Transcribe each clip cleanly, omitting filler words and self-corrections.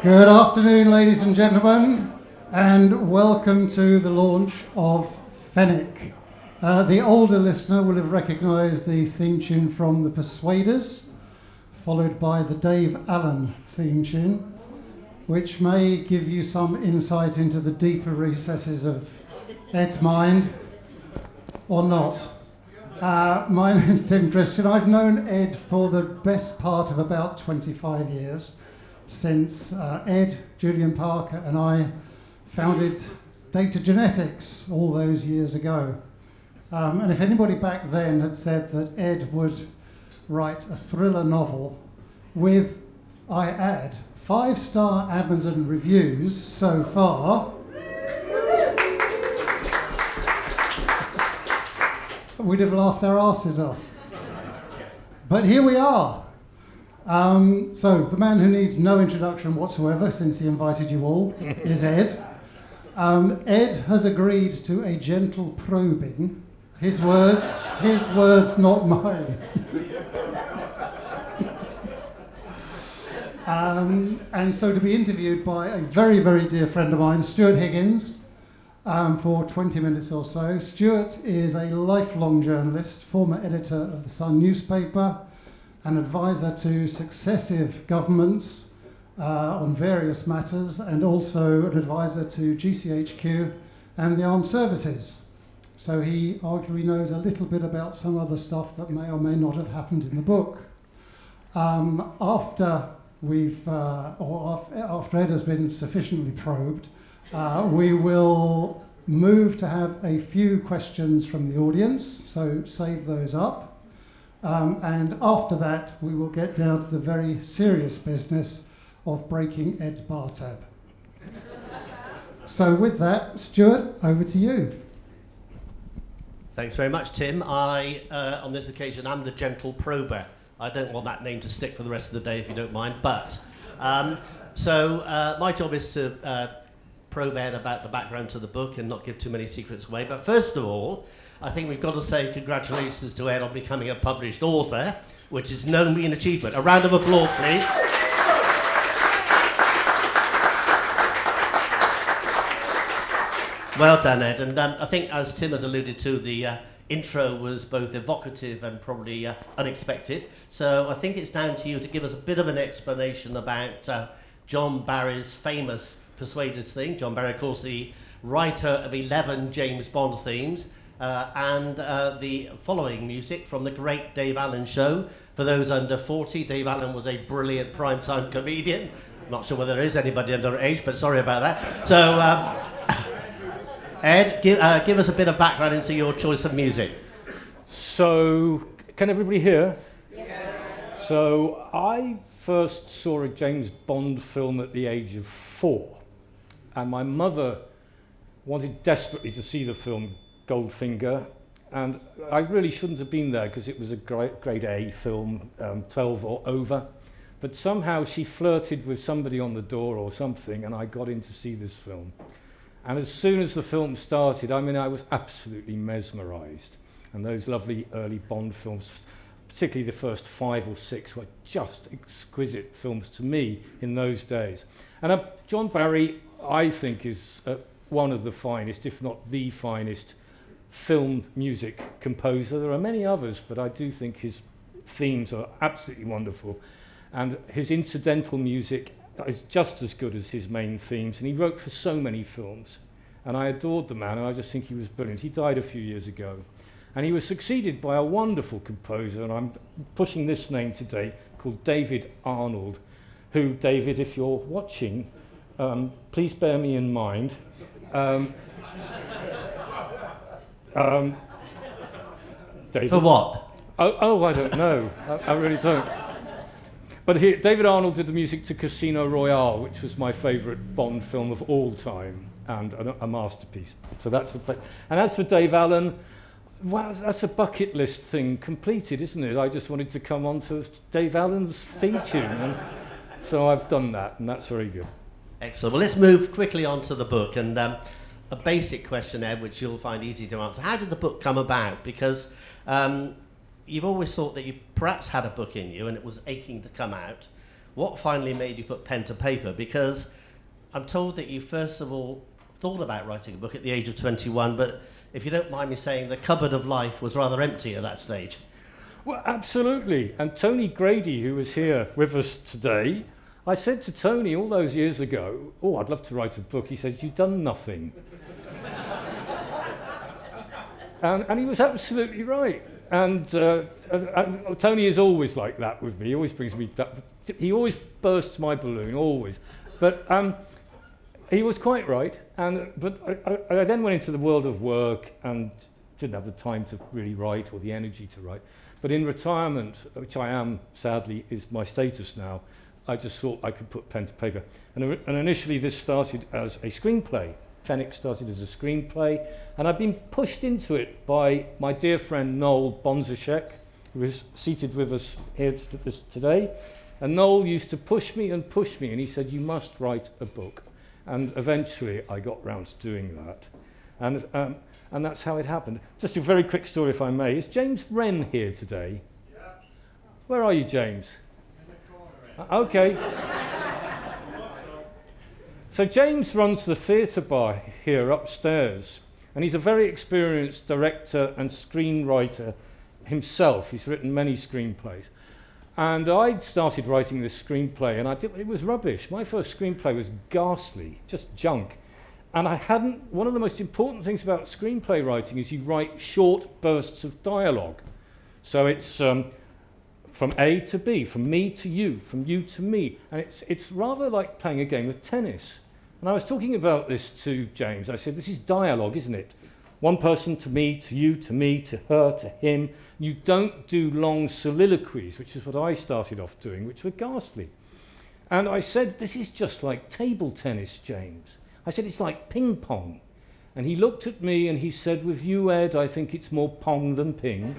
Good afternoon, ladies and gentlemen, and welcome to the launch of Fenwick. The older listener will have recognised the theme tune from The Persuaders, followed by the Dave Allen theme tune, which may give you some insight into the deeper recesses of Ed's mind, or not. My name's Tim Christian. I've known Ed for the best part of about 25 years, since Ed, Julian Parker and I founded Data Genetics all those years ago. And if anybody back then had said that Ed would write a thriller novel with, I add, 5-star Amazon reviews so far, we'd have laughed our asses off. But here we are. So the man who needs no introduction whatsoever, since he invited you all, is Ed. Ed has agreed to a gentle probing. His words, not mine. And so to be interviewed by a very, very dear friend of mine, Stuart Higgins, for 20 minutes or so. Stuart is a lifelong journalist, former editor of the Sun newspaper, an advisor to successive governments on various matters, and also an advisor to GCHQ and the armed services. So he arguably knows a little bit about some other stuff that may or may not have happened in the book. After Ed has been sufficiently probed, we will move to have a few questions from the audience, so save those up. And after that, we will get down to the very serious business of breaking Ed's bar tab. So with that, Stuart, over to you. Thanks very much, Tim. I, on this occasion, am the gentle prober. I don't want that name to stick for the rest of the day, if you don't mind. But, my job is to probe Ed about the background to the book and not give too many secrets away. But first of all, I think we've got to say congratulations to Ed on becoming a published author, which is no mean achievement. A round of applause, please. Well done, Ed. And I think, as Tim has alluded to, the intro was both evocative and probably unexpected. So I think it's down to you to give us a bit of an explanation about John Barry's famous Persuaders thing. John Barry, of course, the writer of 11 James Bond themes, and the following music from the great Dave Allen show. For those under 40, Dave Allen was a brilliant primetime comedian. Not sure whether there is anybody under age, but sorry about that. So, Ed, give us a bit of background into your choice of music. So, can everybody hear? Yeah. So, I first saw a James Bond film at the age of 4, and my mother wanted desperately to see the film Goldfinger, and I really shouldn't have been there because it was a grade A film, 12 or over, but somehow she flirted with somebody on the door or something, and I got in to see this film. And as soon as the film started, I was absolutely mesmerised. And those lovely early Bond films, particularly the first 5 or 6, were just exquisite films to me in those days. And John Barry, I think, is one of the finest, if not the finest, film music composer. There are many others, but I do think his themes are absolutely wonderful. And his incidental music is just as good as his main themes, and he wrote for so many films. And I adored the man, and I just think he was brilliant. He died a few years ago. And he was succeeded by a wonderful composer, and I'm pushing this name today, called David Arnold, who, David, if you're watching, please bear me in mind. David. For what? Oh, I don't know. I really don't. But David Arnold did the music to Casino Royale, which was my favourite Bond film of all time, and a masterpiece. So that's the play. And as for Dave Allen, well, that's a bucket list thing completed, isn't it? I just wanted to come on to Dave Allen's theme tune, and so I've done that, and that's very good. Excellent. Well, let's move quickly on to the book, and a basic question, Ed, which you'll find easy to answer. How did the book come about? Because you've always thought that you perhaps had a book in you and it was aching to come out. what finally made you put pen to paper? Because I'm told that you first of all thought about writing a book at the age of 21, but if you don't mind me saying, the cupboard of life was rather empty at that stage. Well, absolutely. And Tony Grady, who was here with us today, I said to Tony all those years ago, oh, I'd love to write a book. He said, you've done nothing. And he was absolutely right. And Tony is always like that with me. He always brings me that. He always bursts my balloon, always. But he was quite right. But I then went into the world of work and didn't have the time to really write or the energy to write. But in retirement, which I am, sadly, is my status now, I just thought I could put pen to paper. And initially this started as a screenplay. Fenwick started as a screenplay, and I've been pushed into it by my dear friend Noel Bonzashek, who is seated with us here today. And Noel used to push me, and he said, you must write a book. And eventually I got round to doing that. And that's how it happened. Just a very quick story, if I may. Is James Wren here today? Yeah. Where are you, James? In the corner. Okay. So James runs the theatre bar here upstairs, and he's a very experienced director and screenwriter himself. He's written many screenplays. And I started writing this screenplay, and it was rubbish. My first screenplay was ghastly, just junk. And one of the most important things about screenplay writing is you write short bursts of dialogue. So it's from A to B, from me to you, from you to me. And it's rather like playing a game of tennis. And I was talking about this to James. I said, this is dialogue, isn't it? One person to me, to you, to me, to her, to him. You don't do long soliloquies, which is what I started off doing, which were ghastly. And I said, this is just like table tennis, James. I said, it's like ping pong. And he looked at me and he said, with you, Ed, I think it's more pong than ping.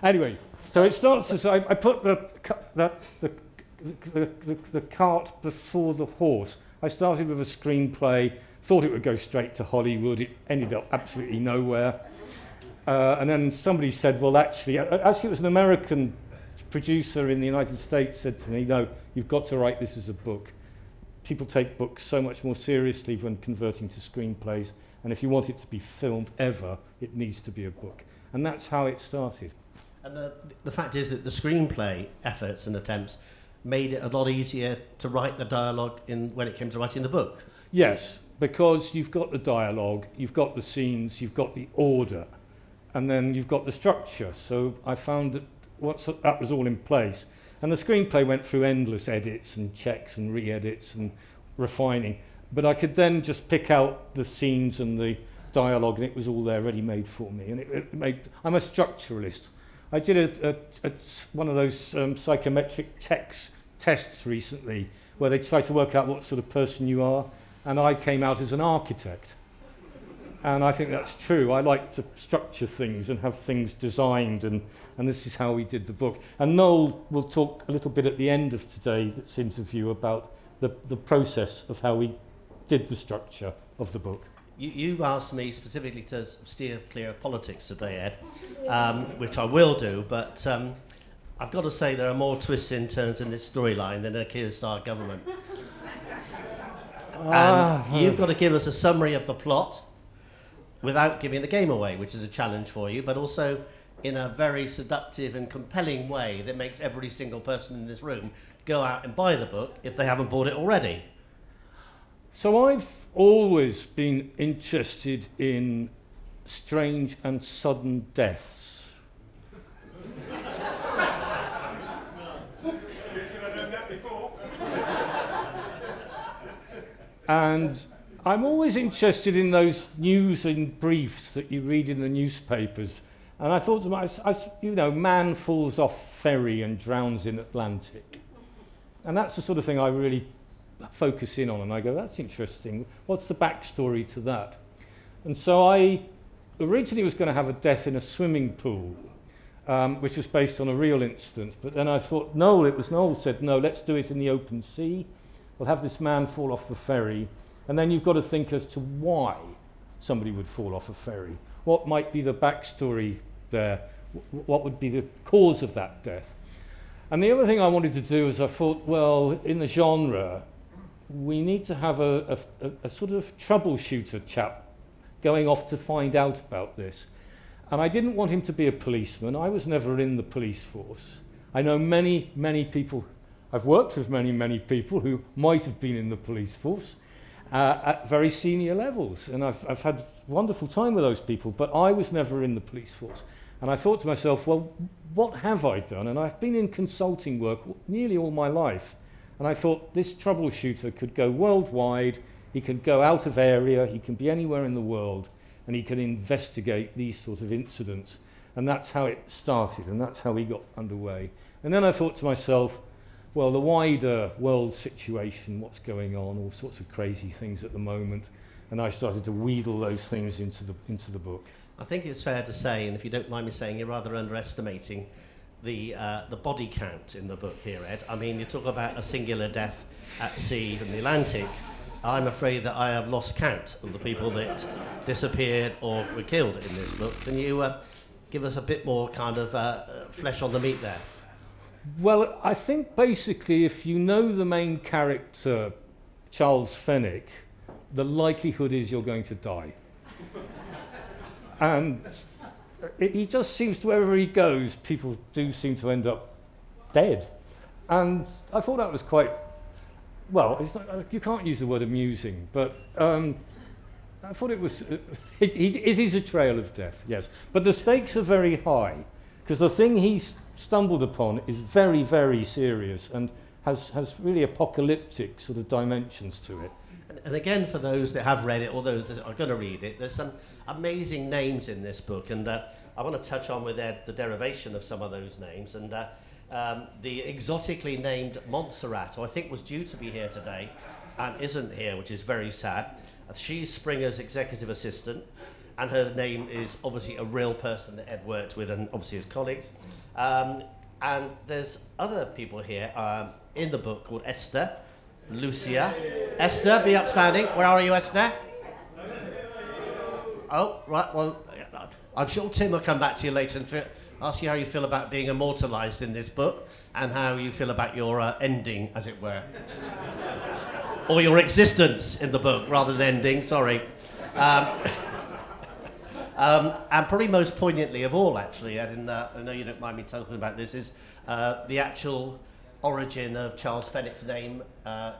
Anyway, so it starts as I put the cart before the horse. I started with a screenplay, thought it would go straight to Hollywood. It ended up absolutely nowhere. And then somebody said, well, actually it was an American producer in the United States said to me, no, you've got to write this as a book. People take books so much more seriously when converting to screenplays, and if you want it to be filmed ever, it needs to be a book. And that's how it started. And the fact is that the screenplay efforts and attempts made it a lot easier to write the dialogue when it came to writing the book. Yes, because you've got the dialogue, you've got the scenes, you've got the order, and then you've got the structure. So I found that that was all in place. And the screenplay went through endless edits and checks and re-edits and refining. But I could then just pick out the scenes and the dialogue, and it was all there ready-made for me. And I'm a structuralist. I did one of those psychometric tests recently where they try to work out what sort of person you are, and I came out as an architect. And I think that's true. I like to structure things and have things designed, and this is how we did the book. And Noel will talk a little bit at the end of today's interview about the process of how we did the structure of the book. You've asked me specifically to steer clear of politics today, Ed, which I will do, but I've got to say there are more twists and turns in this storyline than a Keir Starmer government. And you've got to give us a summary of the plot without giving the game away, which is a challenge for you, but also in a very seductive and compelling way that makes every single person in this room go out and buy the book if they haven't bought it already. So I've always been interested in strange and sudden deaths. You should have done that before. And I'm always interested in those news and briefs that you read in the newspapers. And I thought to myself, man falls off ferry and drowns in Atlantic. And that's the sort of thing I really focus in on, and I go, that's interesting. What's the backstory to that? And so I originally was going to have a death in a swimming pool, which was based on a real incident. But then I thought, Noel said, no, let's do it in the open sea. We'll have this man fall off the ferry. And then you've got to think as to why somebody would fall off a ferry. What might be the backstory there? what would be the cause of that death. And the other thing I wanted to do is I thought, well, in the genre, we need to have a sort of troubleshooter chap going off to find out about this. And I didn't want him to be a policeman. I was never in the police force. I know many, many people, I've worked with many, many people who might have been in the police force at very senior levels. And I've had a wonderful time with those people, but I was never in the police force. And I thought to myself, well, what have I done? And I've been in consulting work nearly all my life. And I thought this troubleshooter could go worldwide, he could go out of area, he can be anywhere in the world, and he can investigate these sort of incidents. And that's how it started, and that's how we got underway. And then I thought to myself, well, the wider world situation, what's going on, all sorts of crazy things at the moment. And I started to wheedle those things into the book. I think it's fair to say, and if you don't mind me saying, you're rather underestimating the body count in the book here, Ed. I mean, you talk about a singular death at sea in the Atlantic. I'm afraid that I have lost count of the people that disappeared or were killed in this book. Can you give us a bit more kind of flesh on the meat there? Well, I think basically if you know the main character, Charles Fenwick, the likelihood is you're going to die. And he just seems to, wherever he goes, people do seem to end up dead. And I thought that was quite, well, it's not, you can't use the word amusing, but I thought it was, it is a trail of death, yes. But the stakes are very high, because the thing he's stumbled upon is very, very serious and has really apocalyptic sort of dimensions to it. And again, for those that have read it or those that are going to read it, there's some amazing names in this book, and I want to touch on with Ed the derivation of some of those names. And the exotically named Montserrat, who I think was due to be here today and isn't here, which is very sad. She's Springer's executive assistant, and her name is obviously a real person that Ed worked with, and obviously his colleagues. And there's other people here in the book called Esther, Lucia. Esther, be upstanding. Where are you, Esther? Oh, right, well, I'm sure Tim will come back to you later and ask you how you feel about being immortalised in this book and how you feel about your ending, as it were. Or your existence in the book, rather than ending, sorry. And probably most poignantly of all, actually, Ed, I know you don't mind me talking about this, is the actual origin of Charles Fenwick's name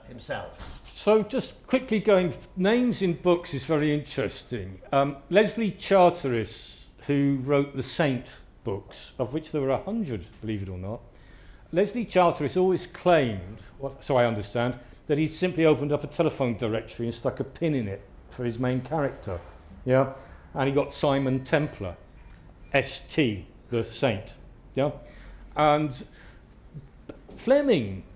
himself. So just quickly going, names in books is very interesting. Leslie Charteris, who wrote the Saint books, of which there were 100, believe it or not, Leslie Charteris always claimed, so I understand, that he'd simply opened up a telephone directory and stuck a pin in it for his main character. Yeah, and he got Simon Templar, ST, the Saint. Yeah, and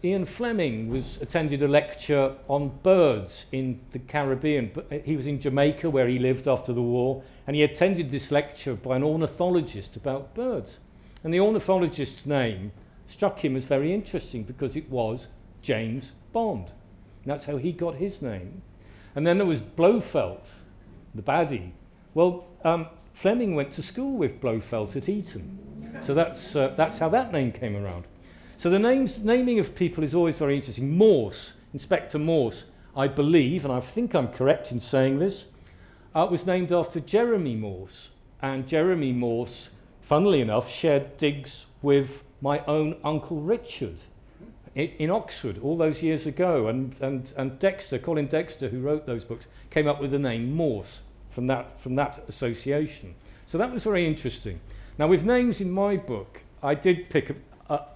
Ian Fleming attended a lecture on birds in the Caribbean. He was in Jamaica where he lived after the war, and he attended this lecture by an ornithologist about birds. And the ornithologist's name struck him as very interesting because it was James Bond. And that's how he got his name. And then there was Blofeld, the baddie. Well, Fleming went to school with Blofeld at Eton. So that's how that name came around. So the naming of people is always very interesting. Morse, Inspector Morse, I believe, and I think I'm correct in saying this, was named after Jeremy Morse. And Jeremy Morse, funnily enough, shared digs with my own Uncle Richard in Oxford all those years ago. And Dexter, Colin Dexter, who wrote those books, came up with the name Morse from that association. So that was very interesting. Now, with names in my book, I did pick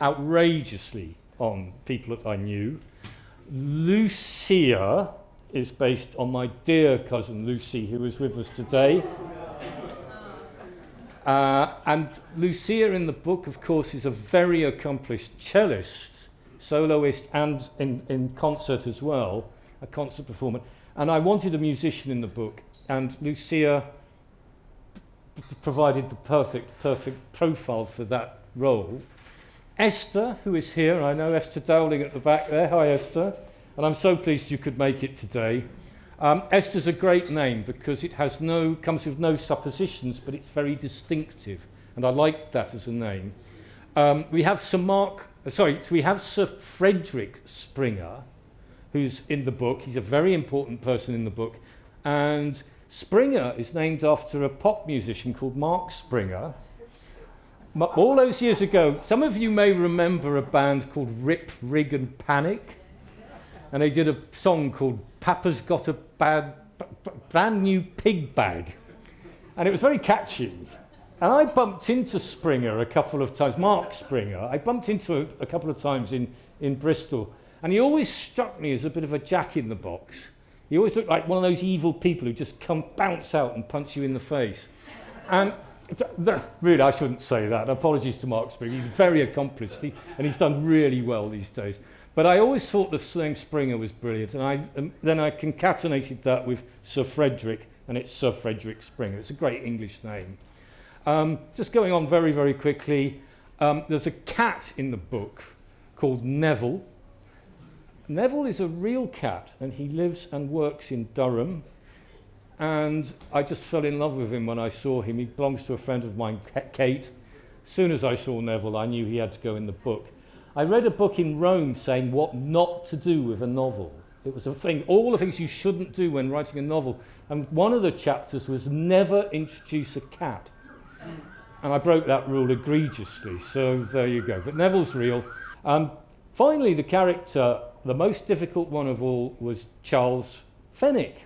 outrageously on people that I knew. Lucia is based on my dear cousin Lucy, who is with us today. And Lucia in the book, of course, is a very accomplished cellist, soloist, and in concert as well, a concert performer. And I wanted a musician in the book, and Lucia provided the perfect profile for that role. Esther, who is here, I know Esther Dowling at the back there. Hi, Esther. And I'm so pleased you could make it today. Esther's a great name because it comes with no suppositions, but it's very distinctive. and I like that as a name. We have we have Sir Frederick Springer, who's in the book. He's a very important person in the book, and Springer is named after a pop musician called Mark Springer. All those years ago, some of you may remember a band called Rip, Rig and Panic, and they did a song called Papa's Got a Brand New Pig Bag, and it was very catchy. And I bumped into Springer a couple of times, Mark Springer. I bumped into a couple of times in Bristol, and he always struck me as a bit of a jack-in-the-box. He always looked like one of those evil people who just come bounce out and punch you in the face. And really, I shouldn't say that. Apologies to Mark Springer. He's very accomplished, and he's done really well these days. But I always thought the name Springer was brilliant, and then I concatenated that with Sir Frederick, and it's Sir Frederick Springer. It's a great English name. Just going on very, very quickly, there's a cat in the book called Neville. Neville is a real cat, and he lives and works in Durham. And I just fell in love with him when I saw him. He belongs to a friend of mine, Kate. As soon as I saw Neville, I knew he had to go in the book. I read a book in Rome saying what not to do with a novel. It was a thing, all the things you shouldn't do when writing a novel. And one of the chapters was never introduce a cat. And I broke that rule egregiously, so there you go. But Neville's real. Finally, the character, the most difficult one of all, was Charles Fenwick,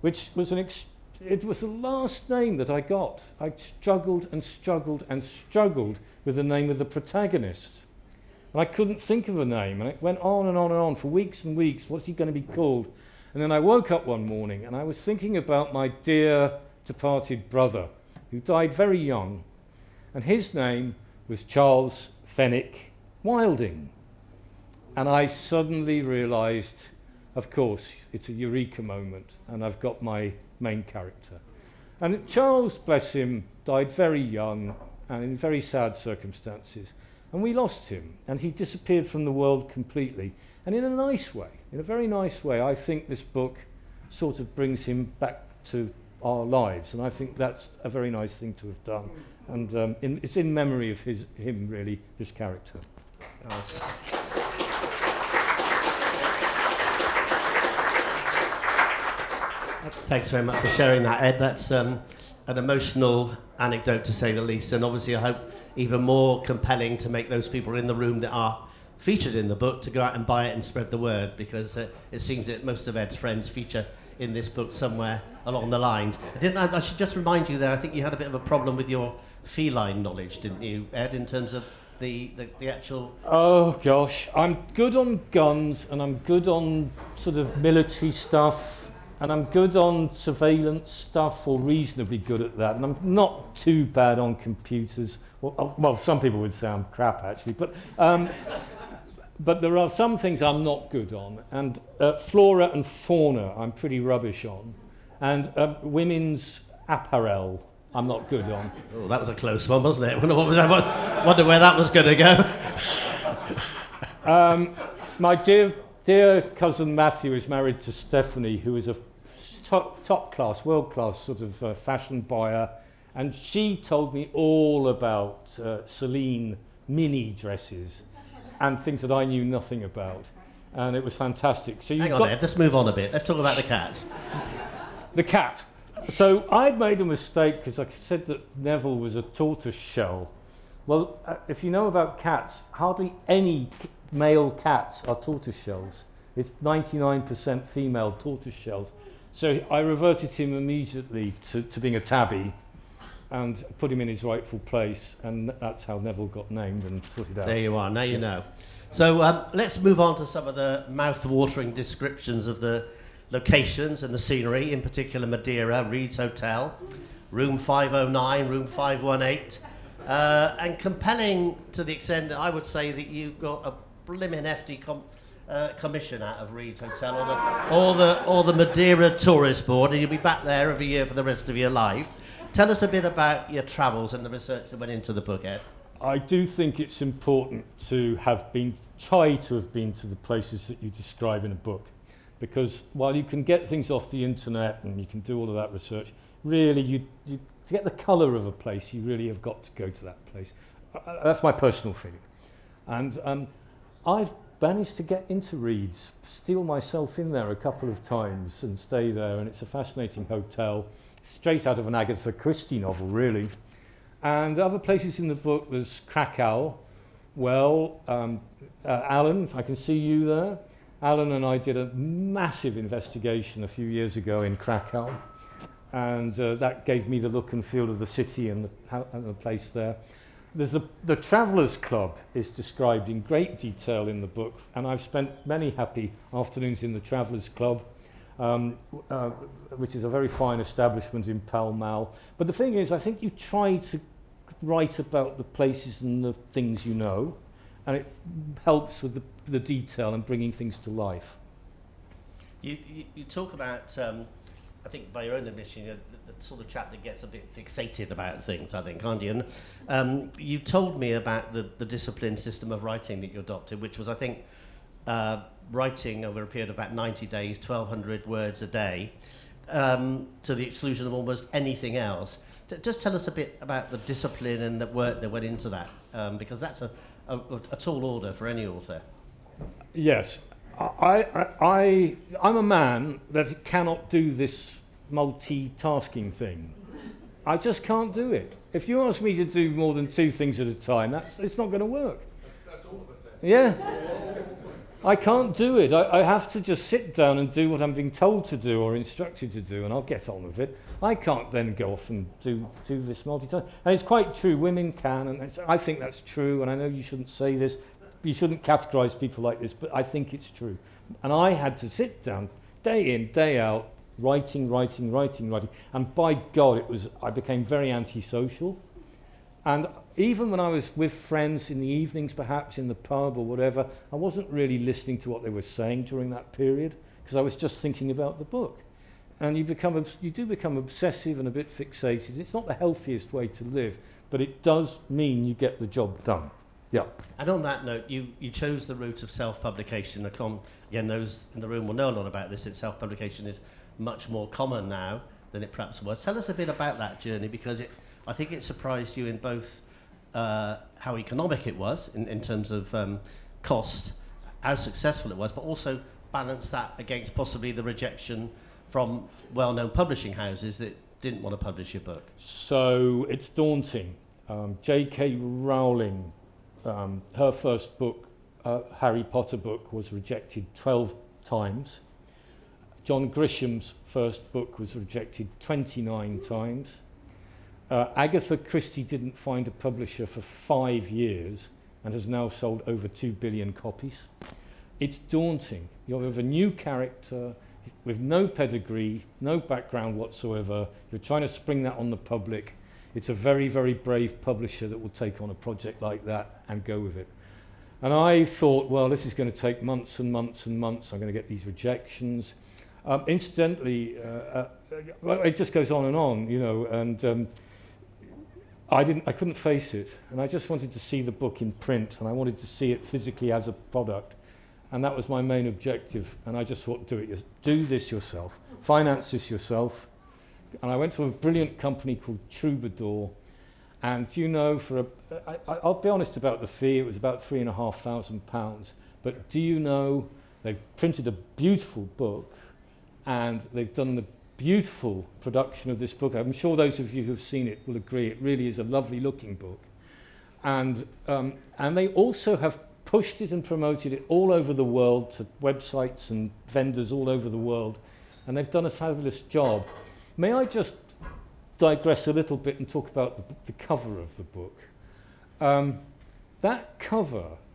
which was it was the last name that I got. I struggled and struggled and struggled with the name of the protagonist. And I couldn't think of a name, and it went on and on and on for weeks and weeks. What's he going to be called? And then I woke up one morning, and I was thinking about my dear departed brother, who died very young, and his name was Charles Fenwick Wilding. And I suddenly realised, of course, it's a eureka moment, and I've got my main character. And Charles, bless him, died very young and in very sad circumstances. And we lost him, and he disappeared from the world completely. And in a nice way, in a very nice way, I think this book sort of brings him back to our lives, and I think that's a very nice thing to have done. And it's in memory of him, really, this character. Nice. Thanks very much for sharing that, Ed. That's an emotional anecdote, to say the least, and obviously I hope even more compelling to make those people in the room that are featured in the book to go out and buy it and spread the word, because it seems that most of Ed's friends feature in this book somewhere along the lines. I should just remind you there, I think you had a bit of a problem with your feline knowledge, didn't you, Ed, in terms of the actual... Oh, gosh. I'm good on guns, and I'm good on sort of military stuff, and I'm good on surveillance stuff, or reasonably good at that, and I'm not too bad on computers. Well, some people would say I'm crap, actually, but there are some things I'm not good on, and flora and fauna I'm pretty rubbish on, and women's apparel I'm not good on. Oh, that was a close one, wasn't it? Wonder where that was going to go. My dear cousin Matthew is married to Stephanie, who is a top class, world class sort of fashion buyer, and she told me all about Celine mini dresses and things that I knew nothing about, and it was fantastic. So hang on, Ed, let's move on a bit. Let's talk about the cat. The cat. So I'd made a mistake because I said that Neville was a tortoise shell. Well, if you know about cats, hardly any male cats are tortoise shells. It's 99% female tortoise shells. So I reverted him immediately to being a tabby and put him in his rightful place, and that's how Neville got named and sorted out. There you are, now you know. So let's move on to some of the mouth-watering descriptions of the locations and the scenery, in particular Madeira, Reed's Hotel, room 509, room 518, and compelling to the extent that I would say that you got a blimmin' hefty commission out of Reed's Hotel or the Madeira Tourist Board, and you'll be back there every year for the rest of your life. Tell us a bit about your travels and the research that went into the book, Ed. I do think it's important to try to have been to the places that you describe in a book, because while you can get things off the internet and you can do all of that research, really you to get the colour of a place, you really have got to go to that place. That's my personal feeling. And I've managed to get into Reeds, steal myself in there a couple of times and stay there, and it's a fascinating hotel, straight out of an Agatha Christie novel, really. And other places in the book, there's Krakow. Well, Alan, I can see you there. Alan and I did a massive investigation a few years ago in Krakow, and that gave me the look and feel of the city and the place there. There's the Travellers Club is described in great detail in the book, and I've spent many happy afternoons in the Travellers Club, which is a very fine establishment in Pall Mall. But the thing is, I think you try to write about the places and the things you know, and it helps with the detail and bringing things to life. You talk about, I think by your own admission, you're the sort of chap that gets a bit fixated about things, I think, aren't you? And you told me about the disciplined system of writing that you adopted, which was, I think, writing over a period of about 90 days, 1,200 words a day, to the exclusion of almost anything else. Just tell us a bit about the discipline and the work that went into that, because that's a tall order for any author. Yes. I'm a man that cannot do this multitasking thing. I just can't do it. If you ask me to do more than two things at a time, it's not going to work. That's all of us then. Yeah. I can't do it. I have to just sit down and do what I'm being told to do or instructed to do, and I'll get on with it. I can't then go off and do this multitasking. And it's quite true, women can, and I think that's true, and I know you shouldn't say this, you shouldn't categorise people like this, but I think it's true. And I had to sit down, day in, day out, writing, and by God, I became very antisocial. And even when I was with friends in the evenings, perhaps in the pub or whatever, I wasn't really listening to what they were saying during that period, because I was just thinking about the book. And you do become obsessive and a bit fixated. It's not the healthiest way to live, but it does mean you get the job done. Yeah. And on that note, you chose the route of self-publication. Again, those in the room will know a lot about this. Self-publication is much more common now than it perhaps was. Tell us a bit about that journey, because I think it surprised you in both how economic it was in terms of cost, how successful it was, but also balance that against possibly the rejection from well-known publishing houses that didn't want to publish your book. So it's daunting. J.K. Rowling, her first book, Harry Potter book, was rejected 12 times. John Grisham's first book was rejected 29 times. Agatha Christie didn't find a publisher for 5 years and has now sold over 2 billion copies. It's daunting. You have a new character with no pedigree, no background whatsoever. You're trying to spring that on the public. It's a very, very brave publisher that will take on a project like that and go with it. And I thought, well, this is going to take months and months and months. I'm going to get these rejections. Incidentally, it just goes on, you know, and I couldn't face it. And I just wanted to see the book in print, and I wanted to see it physically as a product. And that was my main objective. And I just thought, do this yourself, finance this yourself. And I went to a brilliant company called Troubadour. And you know, I'll be honest about the fee, it was about £3,500. But do you know, they've printed a beautiful book, and they've done the beautiful production of this book. I'm sure those of you who've seen it will agree, it really is a lovely looking book. And they also have pushed it and promoted it all over the world to websites and vendors all over the world, and they've done a fabulous job. May I just digress a little bit and talk about the cover of the book?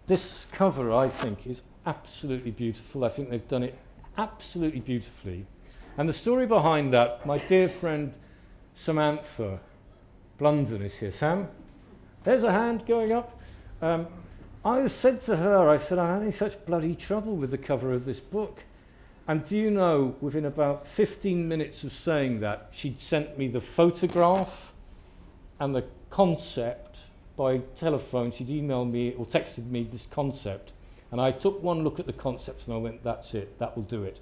This cover, I think, is absolutely beautiful. I think they've done it absolutely beautifully. And the story behind that, my dear friend Samantha Blunden is here. Sam, there's a hand going up. I said to her, I'm having such bloody trouble with the cover of this book. And do you know, within about 15 minutes of saying that, she'd sent me the photograph and the concept by telephone. She'd emailed me or texted me this concept. And I took one look at the concept and I went, that's it, that will do it.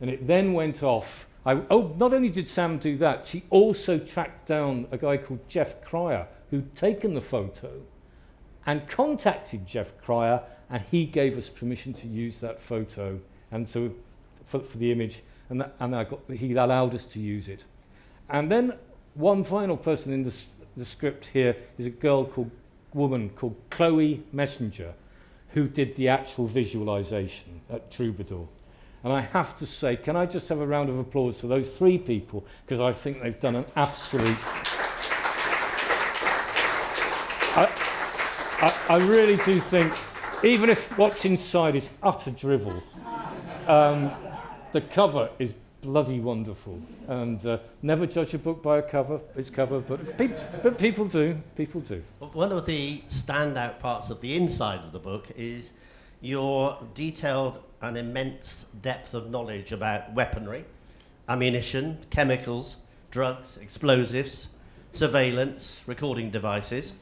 And it then went off. Not only did Sam do that, she also tracked down a guy called Jeff Cryer, who'd taken the photo, and contacted Jeff Cryer, and he gave us permission to use that photo and for the image, and he allowed us to use it. And then one final person in the script here is a woman called Chloe Messenger, who did the actual visualization at Troubadour. And I have to say, can I just have a round of applause for those three people, because I think they've done an absolute... I really do think, even if what's inside is utter drivel, the cover is bloody wonderful. And never judge a book by its cover, but people do. One of the standout parts of the inside of the book is your detailed and immense depth of knowledge about weaponry, ammunition, chemicals, drugs, explosives, surveillance, recording devices.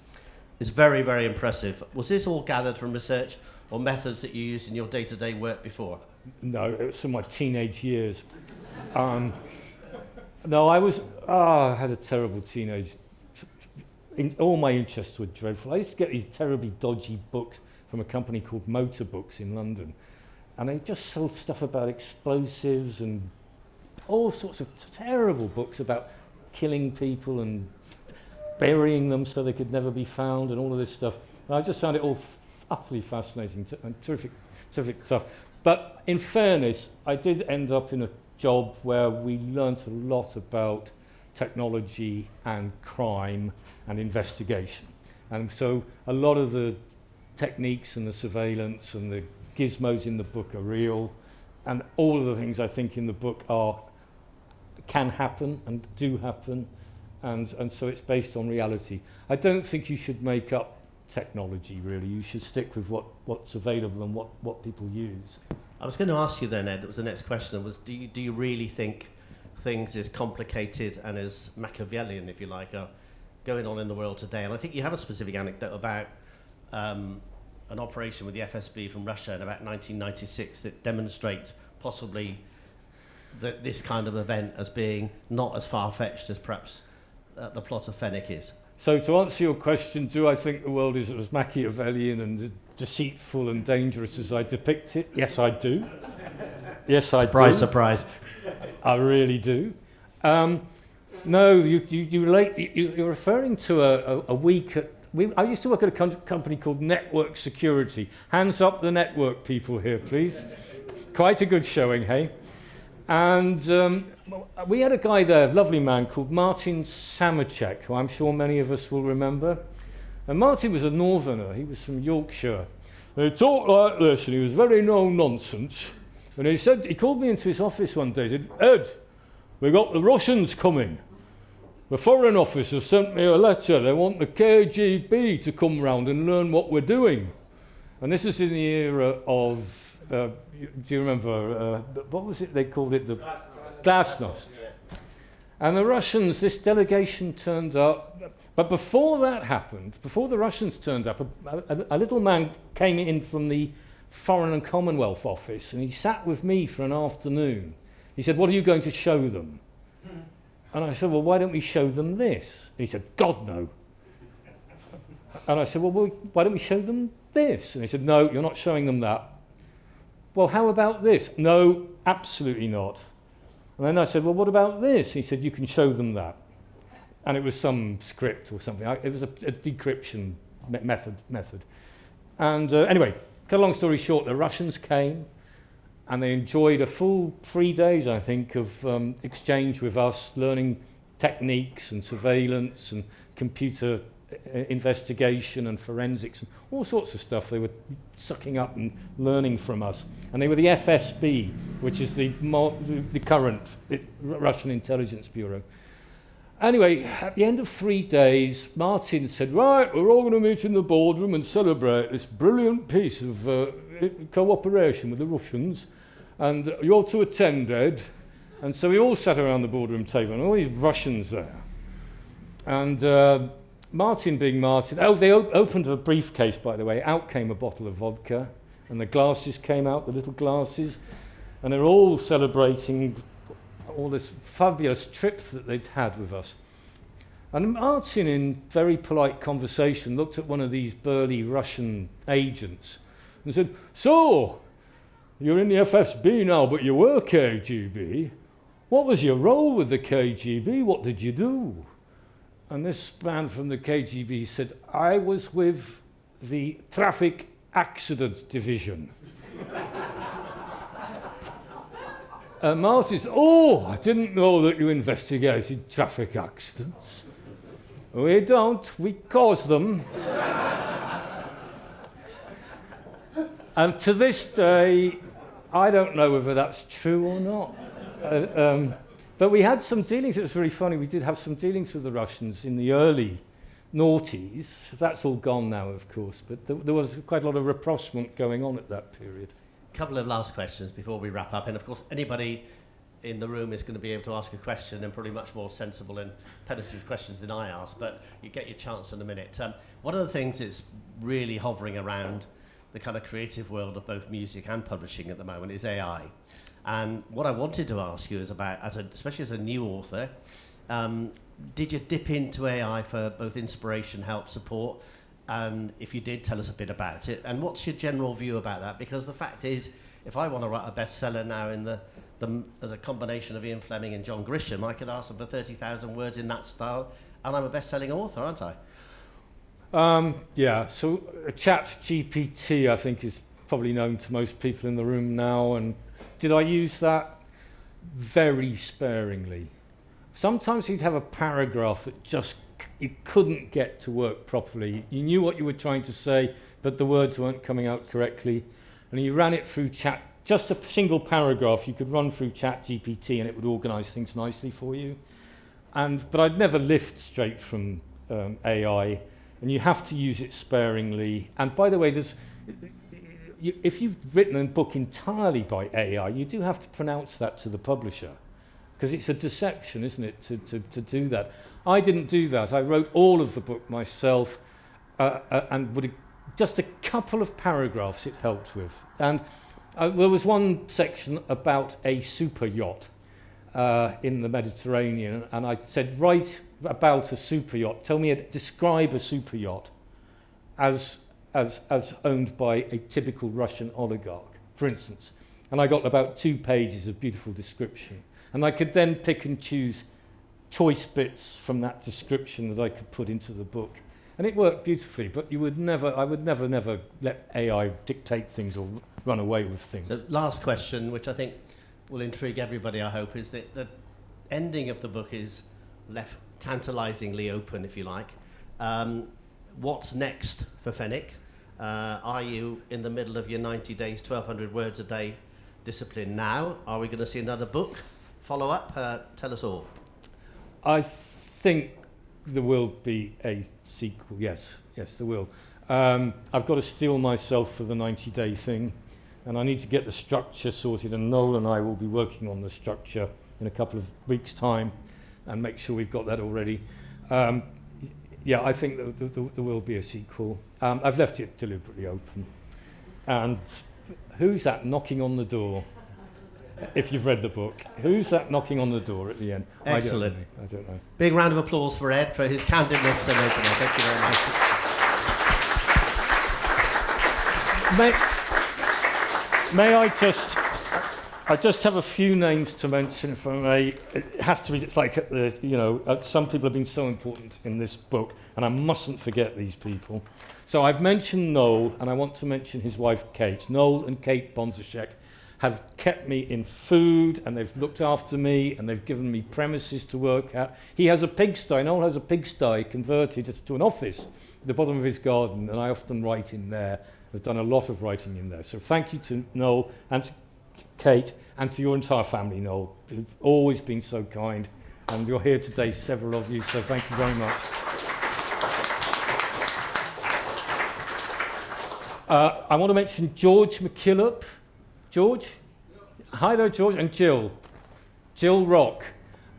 It's very, very impressive. Was this all gathered from research or methods that you used in your day-to-day work before? No, it was from my teenage years. No, I had a terrible teenage. All my interests were dreadful. I used to get these terribly dodgy books from a company called Motor Books in London. And they just sold stuff about explosives and all sorts of terrible books about killing people and burying them so they could never be found and all of this stuff. And I just found it all utterly fascinating and terrific stuff. But in fairness, I did end up in a job where we learnt a lot about technology and crime and investigation. And so a lot of the techniques and the surveillance and the gizmos in the book are real, and all of the things I think in the book can happen and do happen, and so it's based on reality. I don't think you should make up technology, really. You should stick with what's available and what people use. I was going to ask you then, Ed, it was the next question, was do you really think things as complicated and as Machiavellian, if you like, are going on in the world today? And I think you have a specific anecdote about an operation with the FSB from Russia in about 1996 that demonstrates possibly that this kind of event as being not as far-fetched as perhaps the plot of Fenwick is. So to answer your question, do I think the world is as Machiavellian and deceitful and dangerous as I depict it? Yes, I do. Yes, I do. Surprise. I really do. No, you're referring to a week at... I used to work at a company called Network Security. Hands up the network people here, please. Quite a good showing, hey? And we had a guy there, a lovely man, called Martin Samacek, who I'm sure many of us will remember. And Martin was a northerner. He was from Yorkshire. And he talked like this, and he was very no-nonsense. And he called me into his office one day. He said, "Ed, we got the Russians coming. The Foreign Office have sent me a letter. They want the KGB to come round and learn what we're doing." And this is in the era of, do you remember, what was it they called it? The Glasnost. And the Russians, this delegation turned up. But before that happened, before the Russians turned up, a little man came in from the Foreign and Commonwealth Office, and he sat with me for an afternoon. He said, "What are you going to show them?" And I said, "Well, why don't we show them this?" And he said, "God, no." And I said, "Well, why don't we show them this?" And he said, "No, you're not showing them that." "Well, how about this?" "No, absolutely not." And then I said, "Well, what about this?" He said, "You can show them that." And it was some script or something. It was a decryption method. And anyway, cut a long story short, the Russians came, and they enjoyed a full 3 days, I think, of exchange with us, learning techniques and surveillance and computer investigation and forensics and all sorts of stuff they were sucking up and learning from us. And they were the FSB, which is the current Russian intelligence bureau. Anyway, at the end of 3 days, Martin said, "Right, we're all going to meet in the boardroom and celebrate this brilliant piece of cooperation with the Russians. And you're to attend, Ed." And so we all sat around the boardroom table, and all these Russians there. And Martin being Martin, they opened a briefcase, by the way. Out came a bottle of vodka, and the glasses came out, the little glasses. and they're all celebrating all this fabulous trip that they'd had with us. And Martin, in very polite conversation, looked at one of these burly Russian agents and said, "So, you're in the FSB now, but you were KGB. What was your role with the KGB? What did you do?" And this man from the KGB said, "I was with the Traffic Accident Division." And Martin said, "Oh, I didn't know that you investigated traffic accidents." "We don't, we cause them." And to this day, I don't know whether that's true or not. But we had some dealings. It was very funny. We did have some dealings with the Russians in the early noughties. That's all gone now, of course. But there was quite a lot of rapprochement going on at that period. Couple of last questions before we wrap up. And of course, anybody in the room is going to be able to ask a question, and probably much more sensible and penetrative questions than I ask. But you get your chance in a minute. One of the things that's really hovering around the kind of creative world of both music and publishing at the moment is AI. And what I wanted to ask you is about, especially as a new author, did you dip into AI for both inspiration, help, support? And if you did, tell us a bit about it. And what's your general view about that? Because the fact is, if I want to write a bestseller now as a combination of Ian Fleming and John Grisham, I could ask them for 30,000 words in that style, and I'm a best-selling author, aren't I? Yeah, so ChatGPT, I think, is probably known to most people in the room now. And did I use that? Very sparingly. Sometimes you'd have a paragraph that just you couldn't get to work properly. You knew what you were trying to say, but the words weren't coming out correctly. And you ran it through just a single paragraph you could run through ChatGPT and it would organise things nicely for you. But I'd never lift straight from AI, and you have to use it sparingly. And by the way, if you've written a book entirely by AI, you do have to pronounce that to the publisher, because it's a deception, isn't it, to do that. I didn't do that. I wrote all of the book myself, and just a couple of paragraphs it helped with. And there was one section about a super yacht in the Mediterranean, and I said, write about a super yacht. Describe a super yacht as owned by a typical Russian oligarch, for instance. And I got about 2 pages of beautiful description. And I could then pick and choose choice bits from that description that I could put into the book. And it worked beautifully, but I would never let AI dictate things or run away with things. So last question, which I think will intrigue everybody, I hope, is that the ending of the book is left tantalisingly open, if you like. What's next for Fenwick? Are you in the middle of your 90 days, 1,200 words a day discipline now? Are we going to see another book follow up? Tell us all. I think there will be a sequel. Yes, there will. I've got to steel myself for the 90-day thing, and I need to get the structure sorted, and Noel and I will be working on the structure in a couple of weeks' time and make sure we've got that already. Yeah, I think there will be a sequel. I've left it deliberately open. And who's that knocking on the door? If you've read the book, who's that knocking on the door at the end? Excellent. I don't know. Big round of applause for Ed for his candidness and openness. Thank you very much. May I just have a few names to mention if I may. It has to be, it's like, some people have been so important in this book, and I mustn't forget these people. So I've mentioned Noel, and I want to mention his wife, Kate. Noel and Kate Bonzashek have kept me in food, and they've looked after me, and they've given me premises to work at. He has a pigsty. Noel has a pigsty converted to an office at the bottom of his garden, and I often write in there. I've done a lot of writing in there. So thank you to Noel and to Kate and to your entire family, Noel. You've always been so kind, and you're here today, several of you, so thank you very much. I want to mention George McKillop. George? Hi there, George. And Jill Rock,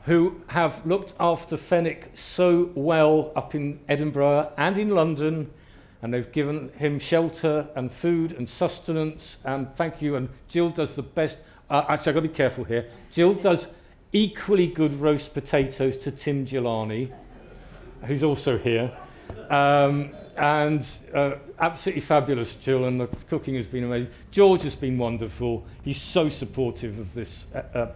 who have looked after Fenwick so well up in Edinburgh and in London, and they've given him shelter and food and sustenance, and thank you. And Jill does the best Actually, I've got to be careful here. Jill does equally good roast potatoes to Tim Gilani, who's also here. Absolutely fabulous, Jill, and the cooking has been amazing. George has been wonderful. He's so supportive of this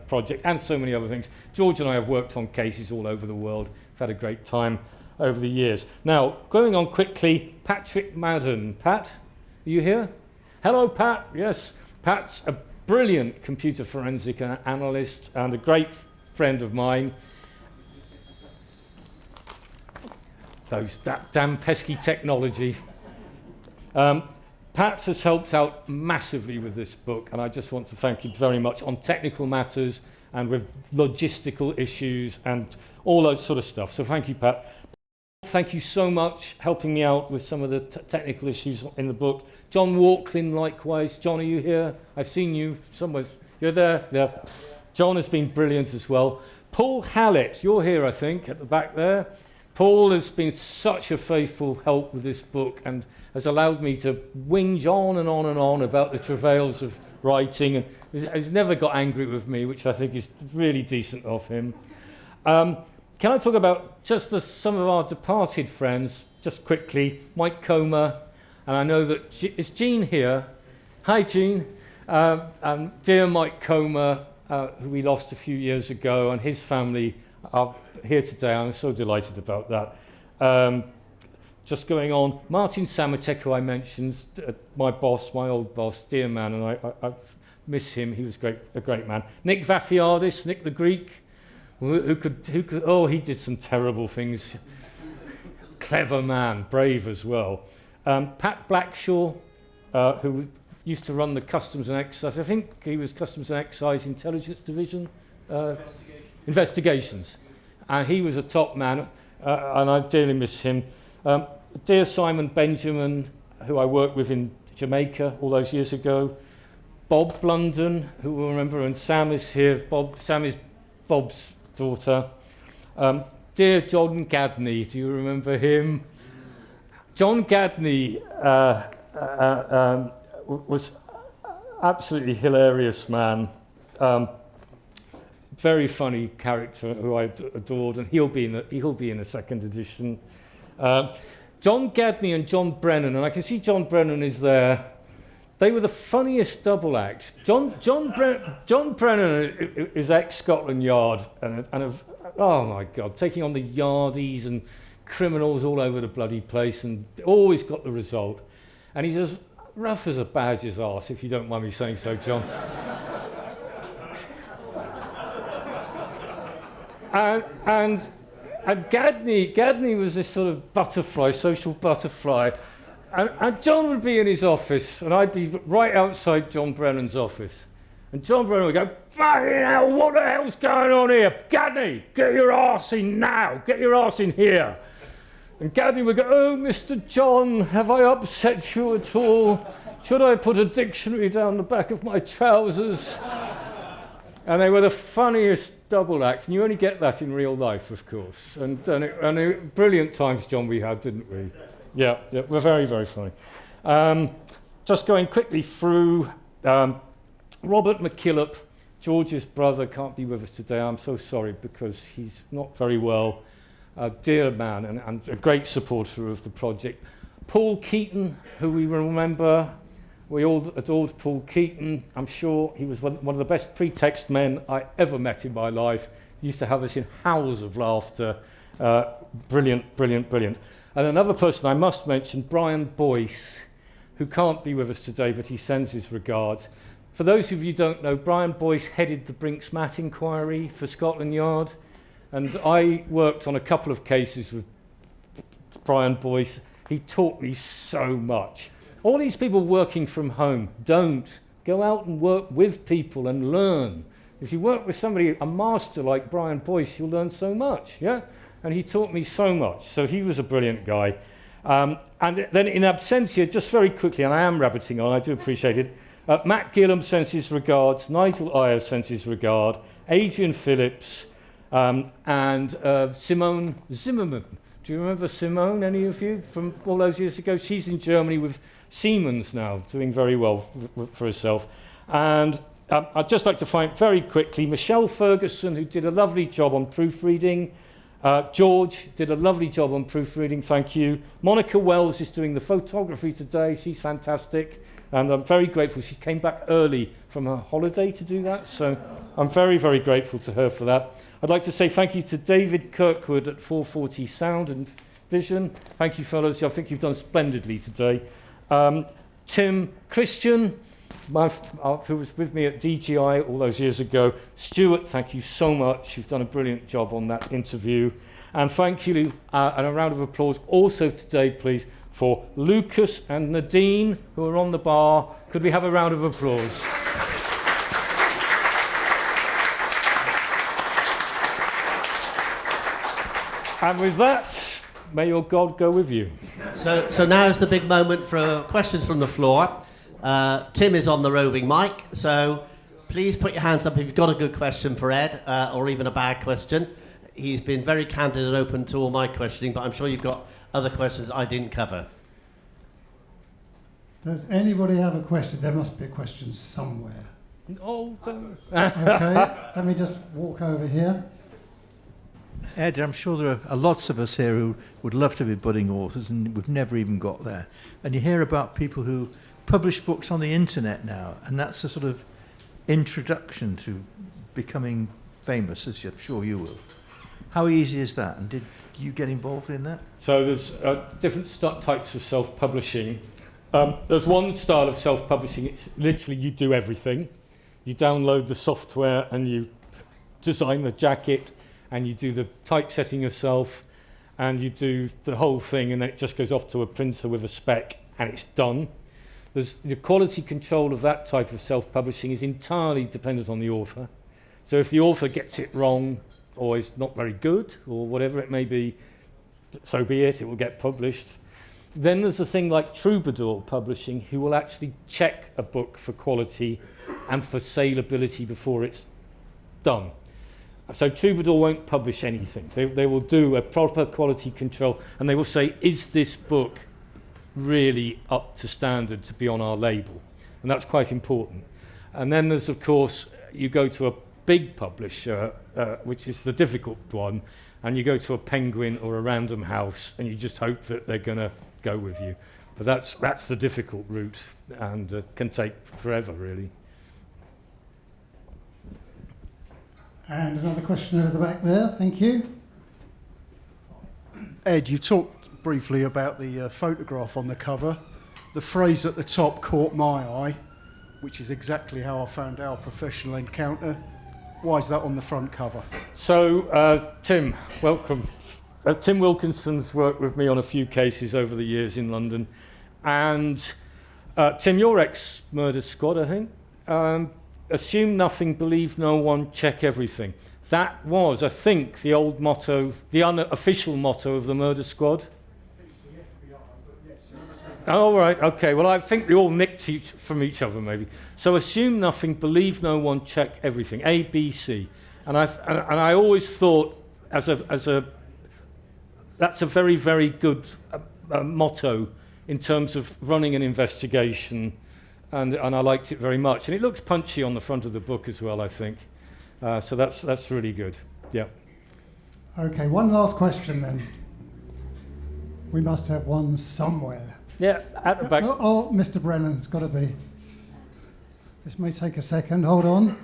project and so many other things. George and I have worked on cases all over the world. We've had a great time over the years. Now, going on quickly, Patrick Madden. Pat, are you here? Hello, Pat. Yes, Pat's a brilliant computer forensic analyst and a great friend of mine. That damn pesky technology. Pat has helped out massively with this book, and I just want to thank him very much on technical matters and with logistical issues and all that sort of stuff. So thank you, Pat. Thank you so much helping me out with some of the technical issues in the book. John Walklin, likewise. John, are you here? I've seen you somewhere. You're there? There. John has been brilliant as well. Paul Hallett, you're here, I think, at the back there. Paul has been such a faithful help with this book and has allowed me to whinge on and on and on about the travails of writing, and has never got angry with me, which I think is really decent of him. Can I talk about just some of our departed friends, just quickly? Mike Comer, and I know that is Jean here. Hi, Jean. Dear Mike Comer, who we lost a few years ago, and his family are here today. I'm so delighted about that. Just going on, Martin Samatek, who I mentioned, my boss, my old boss, dear man, and I miss him. He was a great man. Nick Vafiadis, Nick the Greek, who could, oh, he did some terrible things. Clever man, brave as well. Pat Blackshaw, who used to run the Customs and Excise, I think he was Customs and Excise Intelligence Division. Investigations. And he was a top man, and I dearly miss him. Dear Simon Benjamin, who I worked with in Jamaica all those years ago. Bob Blunden, who will remember, and Sam is here. Sam is Bob's daughter. Dear John Gadney, do you remember him? John Gadney was absolutely hilarious man. Very funny character who I adored, and he'll be in the second edition. John Gadney and John Brennan, and I can see John Brennan is there. They were the funniest double acts. John Brennan is ex-Scotland Yard, and oh my God, taking on the yardies and criminals all over the bloody place, and always got the result. And he's as rough as a badger's arse, if you don't mind me saying so, John. And Gadney was this sort of butterfly, social butterfly. And John would be in his office, and I'd be right outside John Brennan's office. And John Brennan would go, "Fucking hell, what the hell's going on here? Gadney, get your arse in now, get your arse in here." And Gadney would go, "Oh, Mr. John, have I upset you at all? Should I put a dictionary down the back of my trousers?" And they were the funniest double acts, and you only get that in real life, of course. And brilliant times, John, we had, didn't we? Yeah, we're very, very funny. Just going quickly through, Robert McKillop, George's brother, can't be with us today. I'm so sorry because he's not very well. A dear man and a great supporter of the project. Paul Keaton, who we remember. We all adored Paul Keaton. I'm sure he was one of the best pretext men I ever met in my life. He used to have us in howls of laughter. Brilliant, brilliant, brilliant. And another person I must mention, Brian Boyce, who can't be with us today, but he sends his regards. For those of you who don't know, Brian Boyce headed the Brinks-Matt inquiry for Scotland Yard, and I worked on a couple of cases with Brian Boyce. He taught me so much. All these people working from home, don't. Go out and work with people and learn. If you work with somebody, a master like Brian Boyce, you'll learn so much, yeah? And he taught me so much. So he was a brilliant guy. And then in absentia, just very quickly, and I am rabbiting on, I do appreciate it, Matt Gillam sends his regards, Nigel Eyre sends his regard, Adrian Phillips, and Simone Zimmerman. Do you remember Simone, any of you, from all those years ago? She's in Germany with Siemens now, doing very well for herself. And I'd just like to thank very quickly Michelle Ferguson, who did a lovely job on proofreading. George did a lovely job on proofreading, thank you. Monica Wells is doing the photography today. She's fantastic. And I'm very grateful. She came back early from her holiday to do that. So I'm very, very grateful to her for that. I'd like to say thank you to David Kirkwood at 440 Sound and Vision. Thank you, fellows. I think you've done splendidly today. Tim Christian, who was with me at DGI all those years ago. Stuart, thank you so much. You've done a brilliant job on that interview. And thank you, and a round of applause also today, please, for Lucas and Nadine, who are on the bar. Could we have a round of applause? And with that, may your God go with you. So now's the big moment for questions from the floor. Tim is on the roving mic, so please put your hands up if you've got a good question for Ed, or even a bad question. He's been very candid and open to all my questioning, but I'm sure you've got other questions I didn't cover. Does anybody have a question? There must be a question somewhere. Oh, don't. Okay, let me just walk over here. Ed, I'm sure there are lots of us here who would love to be budding authors and we've never even got there. And you hear about people who publish books on the internet now, and that's the sort of introduction to becoming famous, as I'm sure you will. How easy is that, and did you get involved in that? So there's different types of self-publishing. There's one style of self-publishing, it's literally you do everything. You download the software and you design the jacket and you do the typesetting yourself and you do the whole thing, and then it just goes off to a printer with a spec and it's done. The quality control of that type of self-publishing is entirely dependent on the author. So if the author gets it wrong or is not very good or whatever it may be, so be it, it will get published. Then there's a thing like Troubadour Publishing, who will actually check a book for quality and for saleability before it's done. So Troubadour won't publish anything. They will do a proper quality control and they will say, is this book really up to standard to be on our label? And that's quite important. And then there's, of course, you go to a big publisher, which is the difficult one, and you go to a Penguin or a Random House and you just hope that they're going to go with you. But that's the difficult route, and can take forever, really. And another question over the back there, thank you. Ed, you talked briefly about the photograph on the cover. The phrase at the top caught my eye, which is exactly how I found our professional encounter. Why is that on the front cover? So, Tim, welcome. Tim Wilkinson's worked with me on a few cases over the years in London. And Tim, you're ex-Murder Squad, I think. Assume nothing, believe no one, check everything. That was, I think, the old motto, the unofficial motto of the Murder Squad. Oh, right, okay. Well, I think we all nicked from each other, maybe. So assume nothing, believe no one, check everything. A, B, C. And I always thought, that's a very, very good motto in terms of running an investigation, and I liked it very much. And it looks punchy on the front of the book as well, I think. So that's really good. Yeah. Okay, one last question then. We must have one somewhere. Yeah, at the back. Oh, Mr. Brennan's got to be. This may take a second. Hold on.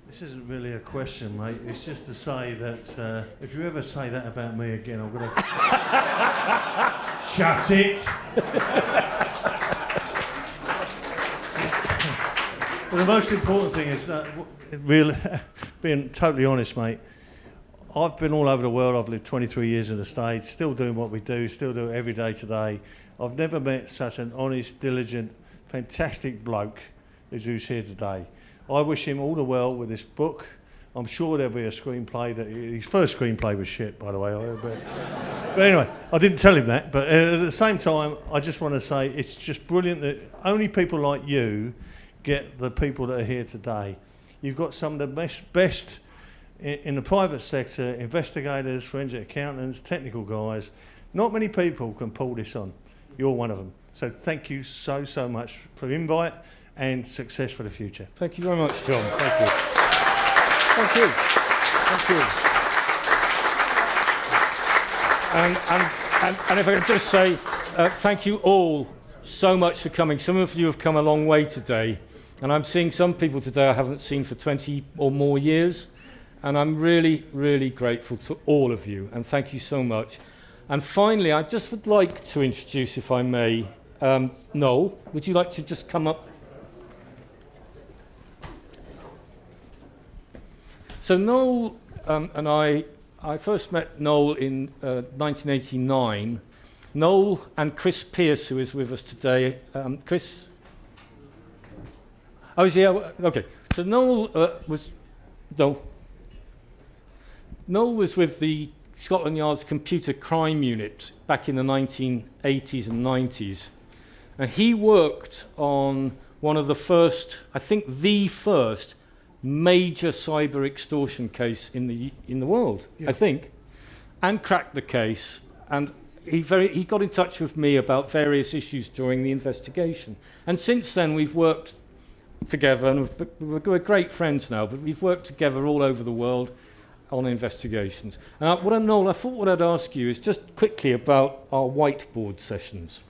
This isn't really a question, mate. It's just to say that if you ever say that about me again, I'm going to... Shut it! Well, the most important thing is that, really, being totally honest, mate, I've been all over the world. I've lived 23 years in the States, still doing what we do, still do it every day today. I've never met such an honest, diligent, fantastic bloke as who's here today. I wish him all the well with this book. I'm sure there'll be a screenplay. His first screenplay was shit, by the way. But anyway, I didn't tell him that. But at the same time, I just want to say it's just brilliant that only people like you get the people that are here today. You've got some of the best in the private sector, investigators, forensic accountants, technical guys. Not many people can pull this on. You're one of them. So thank you so much for the invite and success for the future. Thank you very much, John. Thank you. Thank you. Thank you. And if I could just say thank you all so much for coming. Some of you have come a long way today, and I'm seeing some people today I haven't seen for 20 or more years, and I'm really, really grateful to all of you, and thank you so much. And finally, I just would like to introduce, if I may, Noel. Would you like to just come up? So Noel and I first met Noel in 1989. Noel and Chris Pearce, who is with us today. Chris? Oh, is he? Okay. So Noel was with the Scotland Yard's Computer Crime Unit back in the 1980s and 90s. And he worked on one of the first, I think the first, major cyber extortion case in the world, I think, and cracked the case. And he got in touch with me about various issues during the investigation. And since then, we've worked together, and we're great friends now, but we've worked together all over the world on investigations. Noel, I thought what I'd ask you is just quickly about our whiteboard sessions.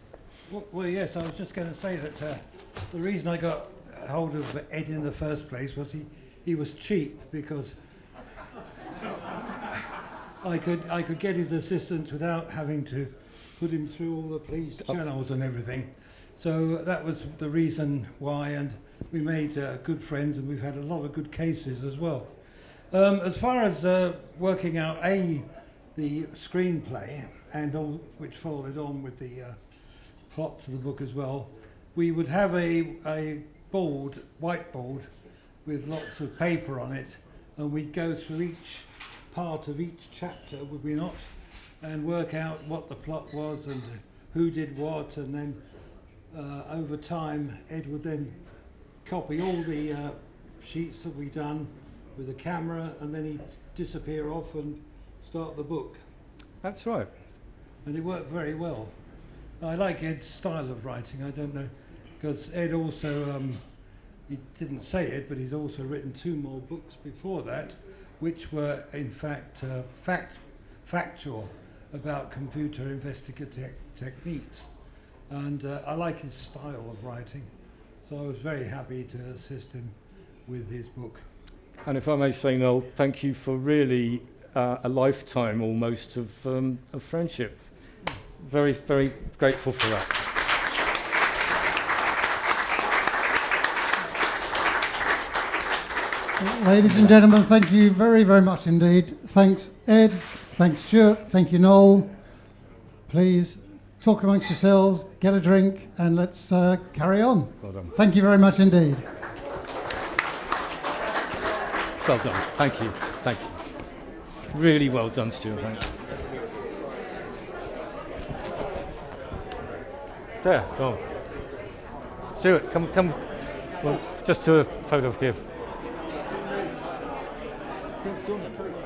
Well, yes, I was just going to say that the reason I got hold of Ed in the first place was he was cheap, because I could get his assistance without having to put him through all the police channels and everything. So that was the reason why, and we made good friends, and we've had a lot of good cases as well. As far as working out the screenplay and all, which followed on with the plot to the book as well, we would have a whiteboard with lots of paper on it, and we'd go through each part of each chapter, would we not, and work out what the plot was and who did what, and then over time Ed would then copy all the sheets that we'd done with a camera, and then he'd disappear off and start the book. That's right. And it worked very well. I like Ed's style of writing. I don't know, because Ed also, he didn't say it, but he's also written 2 more books before that, which were in fact factual about computer investigative techniques. And I like his style of writing, so I was very happy to assist him with his book. And if I may say, Noel, thank you for really a lifetime almost of friendship. Very, very grateful for that. Ladies and gentlemen, thank you very, very much indeed. Thanks, Ed. Thanks, Stuart. Thank you, Noel. Please talk amongst yourselves, get a drink, and let's carry on. Well done. Thank you very much indeed. Well done. Thank you. Thank you. Really well done, Stuart. Thank you. There. Go on. Stuart, come. Well, just to a photo here. Do you want to